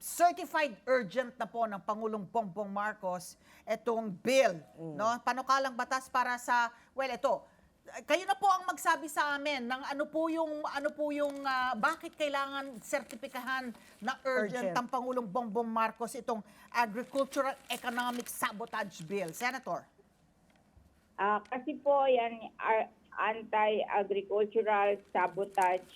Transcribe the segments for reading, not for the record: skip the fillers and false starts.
certified urgent na po ng Pangulong Bongbong Marcos itong bill, no? Panukalang batas para sa, well, ito, kayo na po ang magsabi sa amin ng bakit kailangan sertipikahan na urgent Urgent. ang Pangulong Bongbong Marcos itong Agricultural Economic Sabotage Bill, Senator. Kasi po yan anti-agricultural sabotage,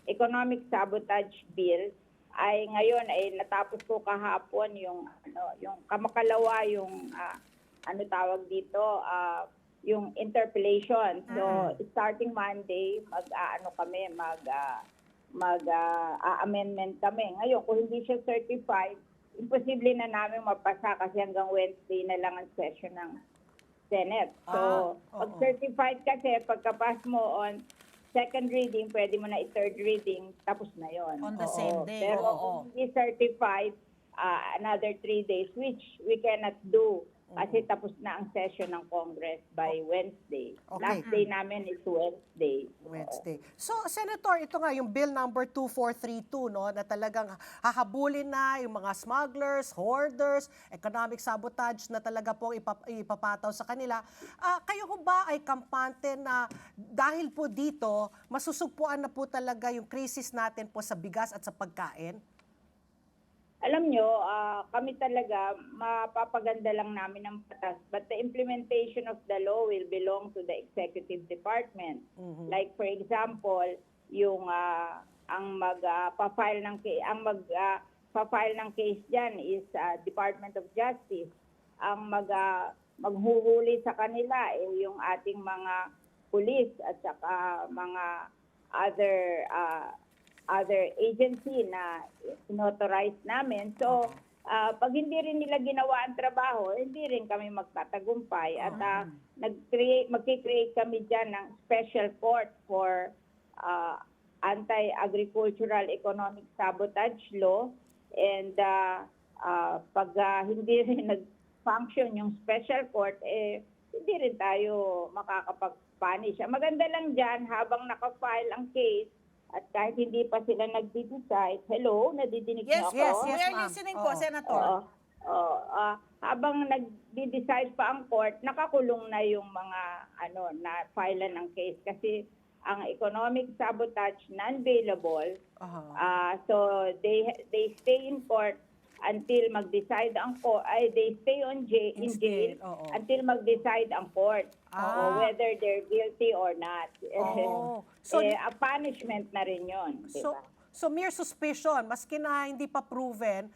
economic sabotage bill ay ngayon ay natapos ko kahapon yung kamakalawa yung tawag dito yung interpellation. So starting Monday amendment kami. Ngayon kung hindi siya certified, imposible na namin mapasa kasi hanggang Wednesday na lang ang session ng Senate. So, pag certified kasi, pagkapas mo on second reading, pwede mo na i-third reading, tapos na yon. On the same day. Pero kung hindi certified, another 3 days, which we cannot do kasi tapos na ang session ng Congress by Wednesday. Okay. Last day namin is Wednesday. Wednesday. So, Senator, ito nga yung Bill number 2432, no, na talagang hahabulin na yung mga smugglers, hoarders, economic sabotage na talaga pong ipapataw sa kanila. Kayo ho ba ay kampante na dahil po dito, masusugpuan na po talaga yung krisis natin po sa bigas at sa pagkain? Alam nyo, kami talaga, mapapaganda lang namin ang batas. But the implementation of the law will belong to the executive department. Like for example, yung ang magpa-file ng case diyan is Department of Justice. Ang maghuhuli sa kanila yung ating mga pulis at saka mga other agency na inauthorize namin. So, pag hindi rin nila ginawa ang trabaho, hindi rin kami magtatagumpay. At magkikreate kami dyan ng special court for anti-agricultural economic sabotage law. And pag hindi rin nag-function yung special court, hindi rin tayo makakapag-punish. Maganda lang dyan, habang nakafile ang case, at kahit hindi pa sila nagdi-decide, hello, nadidinig niyo ako? Yes, we are ma'am. listening po, Senator. Habang nagdi-decide pa ang court, nakakulong na yung mga na-file ng case kasi ang economic sabotage non-bailable. So they stay in court until mag-decide ang court, they stay in jail until mag-decide ang court whether they're guilty or not. So, A punishment na rin yun. So mere suspicion, maski na hindi pa proven,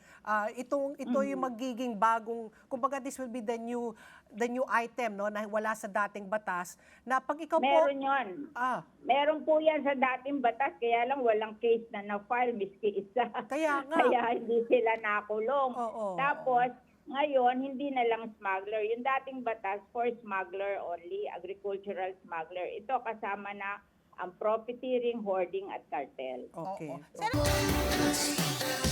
ito yung magiging bagong, kumbaga this will be the new item, no, na wala sa dating batas, na pag ikaw Meron po... yun. Meron po yan sa dating batas, kaya lang walang case na na-file, miski isa. Kaya nga. Kaya hindi sila nakulong. Tapos, ngayon, hindi na lang smuggler. Yung dating batas for smuggler only, agricultural smuggler. Ito kasama na ang profiteering, hoarding at cartel. Okay. Senator.